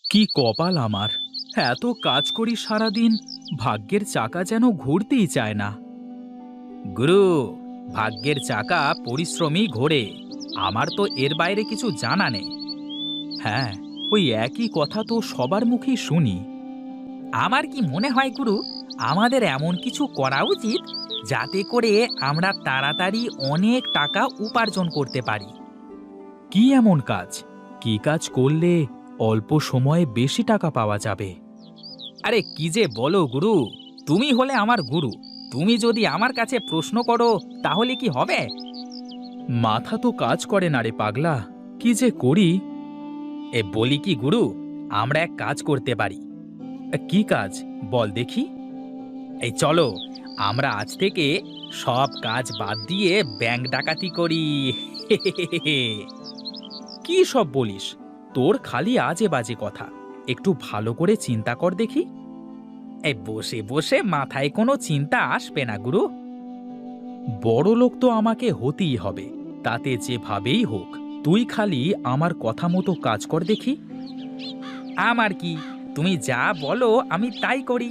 কি কপাল আমার! এত কাজ করি সারাদিন, ভাগ্যের চাকা যেন ঘুরতেই চায় না। গুরু, ভাগ্যের চাকা পরিশ্রমী ঘোরে। আমার তো এর বাইরে কিছু জানা নেই। হ্যাঁ, ওই একই কথা তো সবার মুখেই শুনি। আমার কি মনে হয় গুরু, আমাদের এমন কিছু করা উচিত যাতে করে আমরা তাড়াতাড়ি অনেক টাকা উপার্জন করতে পারি। কি এমন কাজ? কি কাজ করলে অল্প সময়ে বেশি টাকা পাওয়া যাবে? আরে কি যে বলো গুরু, তুমি হলে আমার গুরু। তুমি যদি আমার কাছে প্রশ্ন করো তাহলে কি হবে? মাথা তো কাজ করে না রে পাগলা, কি যে করি। বলি কি গুরু, আমরা এক কাজ করতে পারি। কি কাজ বল দেখি? এই চলো, আমরা আজ থেকে সব কাজ বাদ দিয়ে ব্যাংক ডাকাতি করি। কি সব বলিস? তোর খালি আজে বাজে কথা। একটু ভালো করে চিন্তা কর দেখি। এই বসে বসে মাথায় কোনো চিন্তা আসবে না গুরু। বড় লোক তো আমাকে হতেই হবে, তাতে যেভাবেই হোক। তুই খালি আমার কথা মতো কাজ কর দেখি। আমার কি, তুমি যা বলো আমি তাই করি।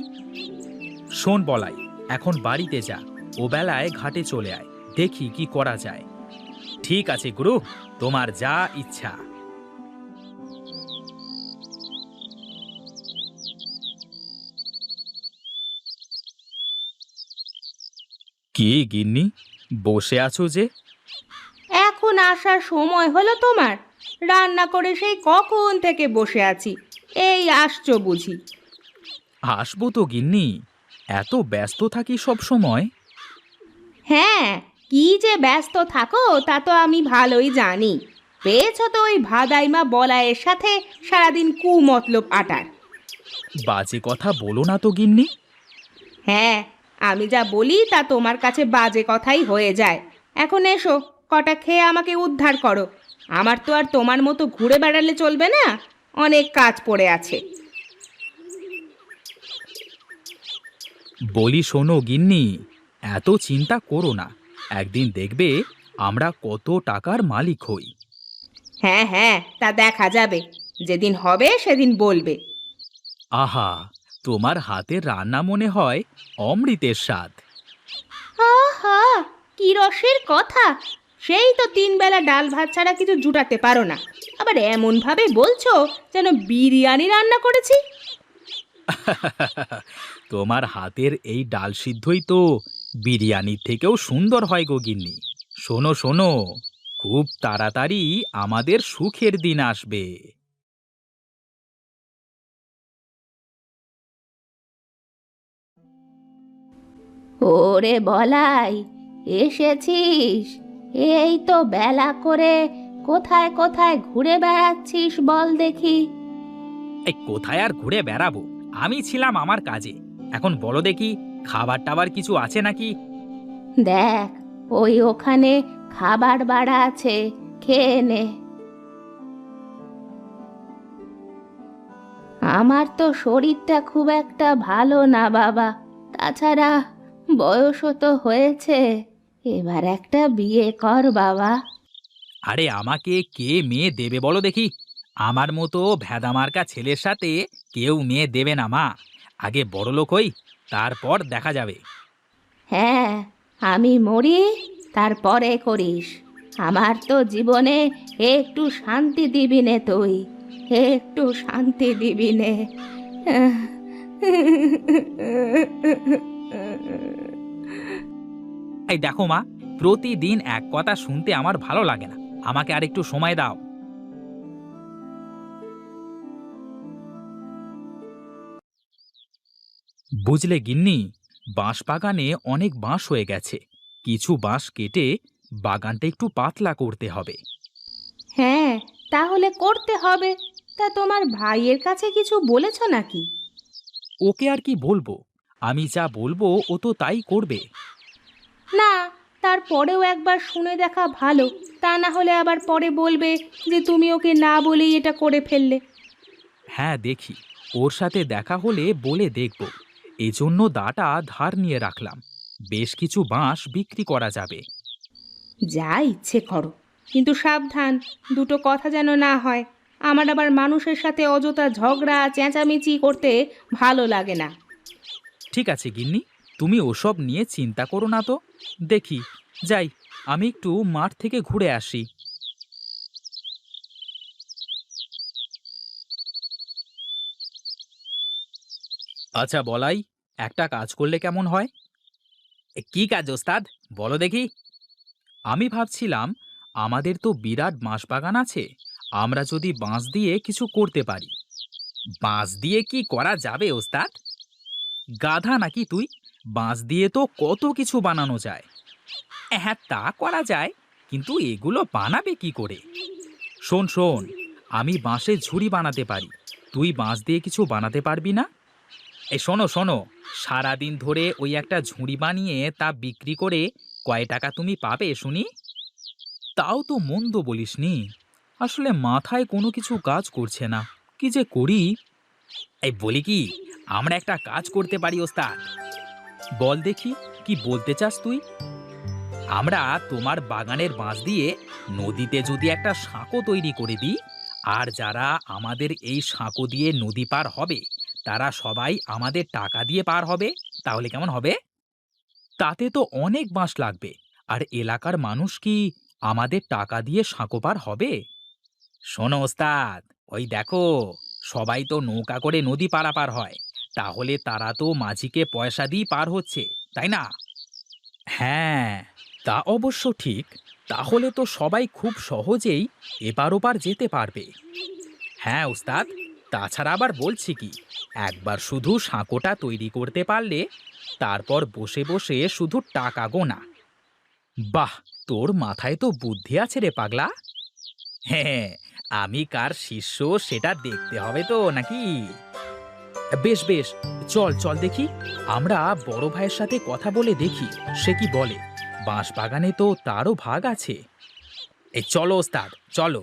শোন বলাই, এখন বাড়িতে যা, ও বেলায় ঘাটে চলে আয়, দেখি কি করা যায়। ঠিক আছে গুরু, তোমার যা ইচ্ছা। কি গিন্নি, বসে আছো যে? এখন আসার সময় হলো তোমার? রান্না করে সেই কখন থেকে বসে আছি, এই আসছো বুঝি? আসবো তো গিন্নি, এত ব্যস্ত থাকি সব সময়। হ্যাঁ, কি যে ব্যস্ত থাকো তা তো আমি ভালোই জানি। পেয়েছো তো ওই ভাদাইমা বলায়ের সাথে সারাদিন কুমতলব আটার। বাজে কথা বলো না তো গিন্নি। হ্যাঁ, আমি যা বলি তা তোমার কাছে বাজে কথাই হয়ে যায়। এখন এসো, কটা খেয়ে আমাকে উদ্ধার করো। আমার তো আর তোমার মতো ঘুরে বেড়ালে চলবে না, অনেক কাজ পড়ে আছে। বলি শোনো গিন্নি, এত চিন্তা করো না। একদিন দেখবে আমরা কত টাকার মালিক হই। হ্যাঁ হ্যাঁ, তা দেখা যাবে, যেদিন হবে সেদিন বলবে। আহা, তোমার হাতের রান্না মনে হয় অমৃতের স্বাদ। আহা, কি রসের কথা! সেই তো 3 বেলা ডাল ভাত ছাড়া কিছু জুটাতে পারো না, আবার এমন ভাবে বলছো যেন বিরিয়ানি রান্না করেছি। তোমার হাতের এই ডাল সিদ্ধই তো বিরিয়ানির থেকেও সুন্দর হয় গো গিন্নি। শোনো শোনো, খুব তাড়াতাড়ি আমাদের সুখের দিন আসবে। ওরে বলাই, এসেছিস? এই তো বেলা করে কোথায় কোথায় ঘুরে বেড়াচ্ছিস বল দেখি। এই কোথায় আর ঘুরে বেড়াবো, আমি ছিলাম আমার কাজে। এখন বলো দেখি, খাবার টাবার কিছু আছে নাকি? দেখ, ওই ওখানে খাবার বাড়া আছে, খেয়ে নে। আমার তো শরীরটা খুব একটা ভালো না বাবা, তাছাড়া বয়সও তো হয়েছে, এবার একটা বিয়ে কর বাবা। আরে আমাকে কে মেয়ে দেবে বলো দেখি? আমার মতো ভেদামার্কা ছেলের সাথে কেউ মেয়ে দেবে না মা। আগে বড়লোক হই, তারপর দেখা যাবে। হ্যাঁ, আমি মরি তারপরে করিস। আমার তো জীবনে একটু শান্তি দিবি নে তুই, একটু শান্তি দিবি নে। এই দেখো মা, প্রতিদিন এক কথা শুনতে আমার ভালো লাগে না। আমাকে আর একটু সময় দাও। বুঝলে গিন্নি, বাঁশ বাগানে অনেক বাঁশ হয়ে গেছে। কিছু বাঁশ কেটে বাগানটা একটু পাতলা করতে হবে। হ্যাঁ, তাহলে করতে হবে। তা তোমার ভাইয়ের কাছে কিছু বলেছ নাকি? ওকে আর কি বলবো, আমি যা বলবো ও তো তাই করবে। না, তারপরেও একবার শুনে দেখা ভালো। তা না হলে আবার পরে বলবে যে তুমি ওকে না বলেই এটা করে ফেললে। হ্যাঁ দেখি, ওর সাথে দেখা হলে বলে দেখব। এজন্য দাটা ধার নিয়ে রাখলাম, বেশ কিছু বাঁশ বিক্রি করা যাবে। যা ইচ্ছে করো, কিন্তু সাবধান, দুটো কথা যেন না হয়। আমার আবার মানুষের সাথে অযথা ঝগড়া চেঁচামেচি করতে ভালো লাগে না। ঠিক আছে গিন্নি, তুমি ওসব নিয়ে চিন্তা করো না তো। দেখি, যাই, আমি একটু মাঠ থেকে ঘুরে আসি। আচ্ছা বলাই, একটা কাজ করলে কেমন হয়? কি কাজ ওস্তাদ, বলো দেখি। আমি ভাবছিলাম, আমাদের তো বিরাট বাঁশবাগান আছে, আমরা যদি বাঁশ দিয়ে কিছু করতে পারি। বাঁশ দিয়ে কি করা যাবে ওস্তাদ? গাধা নাকি তুই? বাঁশ দিয়ে তো কত কিছু বানানো যায়। হ্যাঁ, তা করা যায়, কিন্তু এগুলো বানাবে কি করে? শোন শোন, আমি বাঁশের ঝুড়ি বানাতে পারি, তুই বাঁশ দিয়ে কিছু বানাতে পারবি না? এই শোনো শোনো, সারাদিন ধরে ওই একটা ঝুড়ি বানিয়ে তা বিক্রি করে কয় টাকা তুমি পাবে শুনি? তাও তো মন্দ বলিসনি। আসলে মাথায় কোনো কিছু কাজ করছে না, কি যে করি। এই বলি কি, আমরা একটা কাজ করতে পারি ওস্তাদ। বল দেখি, কি বলতে চাস তুই? আমরা তোমার বাগানের বাঁশ দিয়ে নদীতে যদি একটা সাঁকো তৈরি করে দিই, আর যারা আমাদের এই সাঁকো দিয়ে নদী পার হবে তারা সবাই আমাদের টাকা দিয়ে পার হবে, তাহলে কেমন হবে? তাতে তো অনেক বাঁশ লাগবে, আর এলাকার মানুষ কি আমাদের টাকা দিয়ে সাঁকো পার হবে? শোনো ওস্তাদ, ওই দেখো, সবাই তো নৌকা করে নদী পারাপার হয়, তাহলে তারা তো মাঝিকে পয়সা দিয়ে পার হচ্ছে, তাই না? হ্যাঁ, তা অবশ্য ঠিক। তাহলে তো সবাই খুব সহজেই এপার ওপার যেতে পারবে। হ্যাঁ ওস্তাদ, তাছাড়া আবার বলছি কি, একবার শুধু সাঁকোটা তৈরি করতে পারলে তারপর বসে বসে শুধু টাকা গোনা। বাহ, তোর মাথায় তো বুদ্ধি আছে রে পাগলা। হ্যাঁ, আমি কার শিষ্য সেটা দেখতে হবে তো নাকি? বেশ বেশ, চল চল দেখি, আমরা বড় ভাইয়ের সাথে কথা বলে দেখি সে কি বলে। বাঁশ বাগানে তো তারও ভাগ আছে। এই চলো ওস্তাদ, চলো।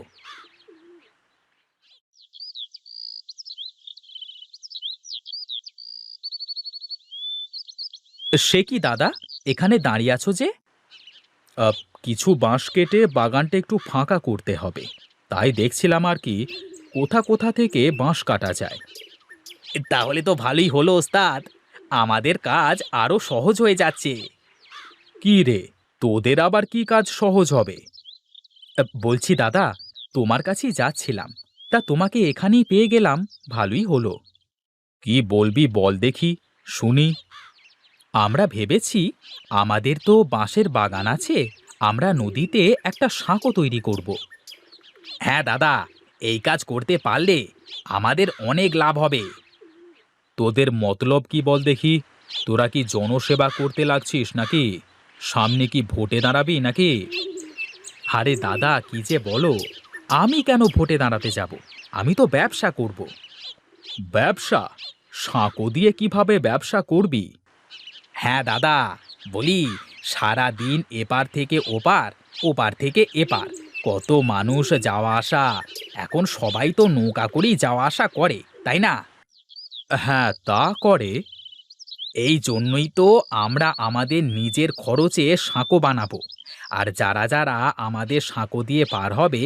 সে কি দাদা, এখানে দাঁড়িয়ে আছো যে? আহ, কিছু বাঁশ কেটে বাগানটা একটু ফাঁকা করতে হবে, তাই দেখছিলাম আর কি, কোথা কোথা থেকে বাঁশ কাটা যায়। তাহলে তো ভালোই হলো ওস্তাদ, আমাদের কাজ আরো সহজ হয়ে যাচ্ছে। কি রে, তোদের আবার কি কাজ সহজ হবে? বলছি দাদা, তোমার কাছেই যাচ্ছিলাম, তা তোমাকে এখানেই পেয়ে গেলাম, ভালোই হলো। কি বলবি বল দেখি, শুনি। আমরা ভেবেছি, আমাদের তো বাঁশের বাগান আছে, আমরা নদীতে একটা সাঁকো তৈরি করব। হ্যাঁ দাদা, এই কাজ করতে পারলে আমাদের অনেক লাভ হবে। তোদের মতলব কি বল দেখি? তোরা কি জনসেবা করতে লাগছিস নাকি? সামনে কি ভোটে দাঁড়াবি নাকি? আরে দাদা, কি যে বলো, আমি কেন ভোটে দাঁড়াতে যাব? আমি তো ব্যবসা করব। ব্যবসা? সাঁকো দিয়ে কিভাবে ব্যবসা করবি? হ্যাঁ দাদা, বলি, সারা দিন এপার থেকে ওপার, ওপার থেকে এপার, কত মানুষ যাওয়া আসা, এখন সবাই তো নৌকা করেই যাওয়া আসা করে, তাই না? হ্যাঁ, তা করে। এই জন্যই তো আমরা আমাদের নিজের খরচে সাঁকো বানাবো, আর যারা যারা আমাদের সাঁকো দিয়ে পার হবে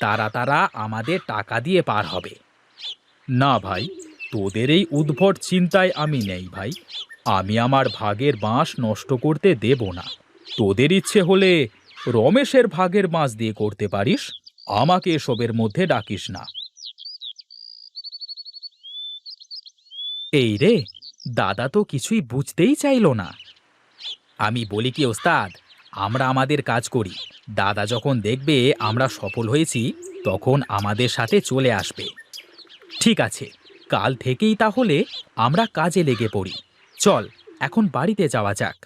তারা তারা আমাদের টাকা দিয়ে পার হবে। না ভাই, তোদের এই উদ্ভট চিন্তায় আমি নেই ভাই। আমি আমার ভাগের বাঁশ নষ্ট করতে দেব না। তোদের ইচ্ছে হলে রমেশের ভাগের বাঁশ দিয়ে করতে পারিস, আমাকে এসবের মধ্যে ডাকিস না। এই রে, দাদা তো কিছুই বুঝতেই চাইল না। আমি বলি কি ওস্তাদ, আমরা আমাদের কাজ করি, দাদা যখন দেখবে আমরা সফল হয়েছি তখন আমাদের সাথে চলে আসবে। ঠিক আছে, কাল থেকেই তাহলে আমরা কাজে লেগে পড়ি। চল, এখন বাড়িতে যাওয়া যাক।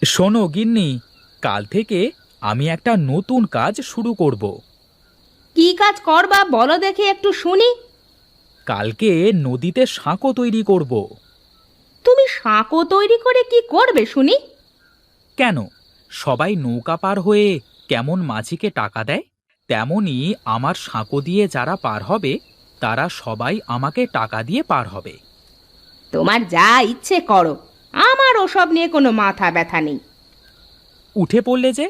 শোনো গিন্নি, কাল থেকে আমি একটা নতুন কাজ শুরু করব। কি কাজ করবা বলো দেখি একটু শুনি। কালকে নদীতে সাঁকো তৈরি করব। তুমি সাঁকো তৈরি করে কি করবে শুনি? কেন, সবাই নৌকা পার হয়ে কেমন মাঝিকে টাকা দেয়, তেমনি আমার সাঁকো দিয়ে যারা পার হবে তারা সবাই আমাকে টাকা দিয়ে পার হবে। তোমার যা ইচ্ছে করো, আমার আমার ওসব নিয়ে কোনো মাথা ব্যথা নেই। উঠে পড়লে যে?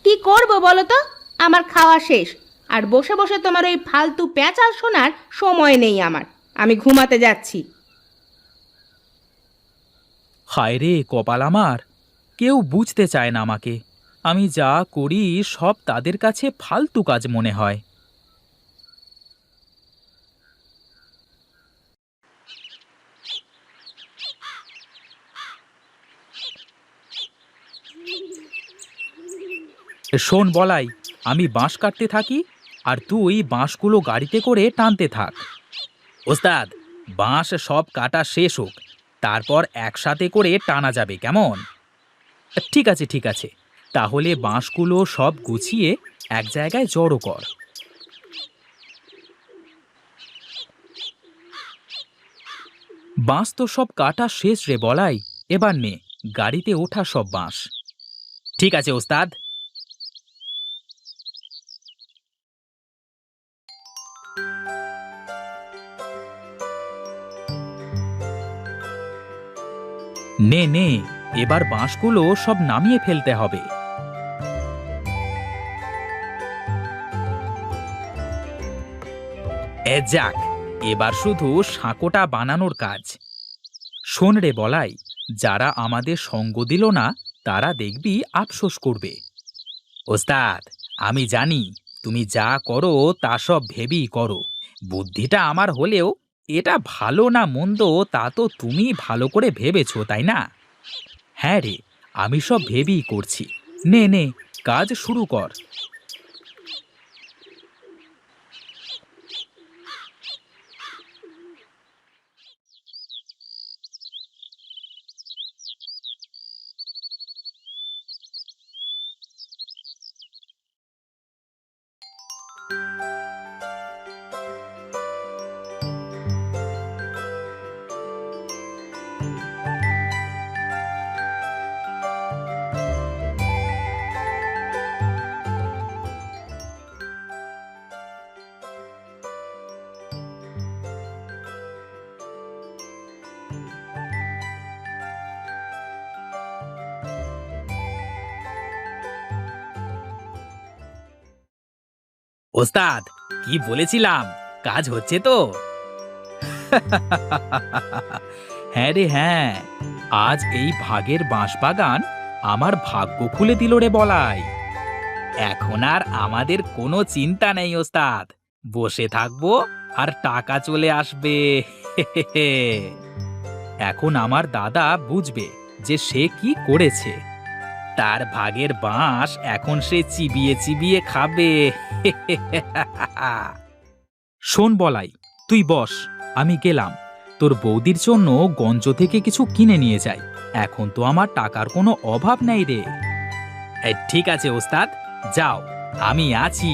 কি করব বলো তো, আমার খাওয়া শেষ, আর বসে বসে তোমার ওই ফালতু প্যাঁচাল শোনার সময় নেই আমার। আমি ঘুমাতে যাচ্ছি। হায় রে কপাল আমার, কেউ বুঝতে চায় না আমাকে। আমি যা করি সব তাদের কাছে ফালতু কাজ মনে হয়। শোন বলাই, আমি বাঁশ কাটতে থাকি আর তুই বাঁশগুলো গাড়িতে করে টানতে থাক। ওস্তাদ, বাঁশ সব কাটা শেষ হোক, তারপর একসাথে করে টানা যাবে, কেমন? ঠিক আছে ঠিক আছে, তাহলে বাঁশগুলো সব গুছিয়ে এক জায়গায় জড়ো কর। বাঁশ তো সব কাটা শেষ রে বলাই, এবার নে গাড়িতে ওঠা সব বাঁশ। ঠিক আছে ওস্তাদ। নে নে, এবার বাঁশগুলো সব নামিয়ে ফেলতে হবে। যাক, এবার শুধু সাঁকোটা বানানোর কাজ। শোন রে বলাই, যারা আমাদের সঙ্গ দিল না তারা দেখবি আফসোস করবে। ওস্তাদ, আমি জানি তুমি যা করো তা সব ভেবেই করো। বুদ্ধিটা আমার হলেও এটা ভালো না মন্দ তা তো তুমি ভালো করে ভেবেছো, তাই না? হ্যাঁ রে, আমি সব ভেবেই করছি। নে নে, কাজ শুরু কর। ওস্তাদ, কি বলেছিলাম, কাজ হচ্ছে তো? হ্যাঁ রে হ্যাঁ, আজ এই ভাগের বাঁশবাগান আমার ভাগ্য খুলে দিল রে বলাই। এখন আর আমাদের কোনো চিন্তা নেই ওস্তাদ, বসে থাকবো আর টাকা চলে আসবে। এখন আমার দাদা বুঝবে যে সে কি করেছে। তার ভাগের বাঁশ এখন সে চিবিয়ে চিবিয়ে খাবে। শোন বলাই, তুই বস, আমি গেলাম। তোর বৌদির জন্য গঞ্জ থেকে কিছু কিনে নিয়ে যাই। এখন তো আমার টাকার কোনো অভাব নেই রে। ঠিক আছে ওস্তাদ, যাও, আমি আছি।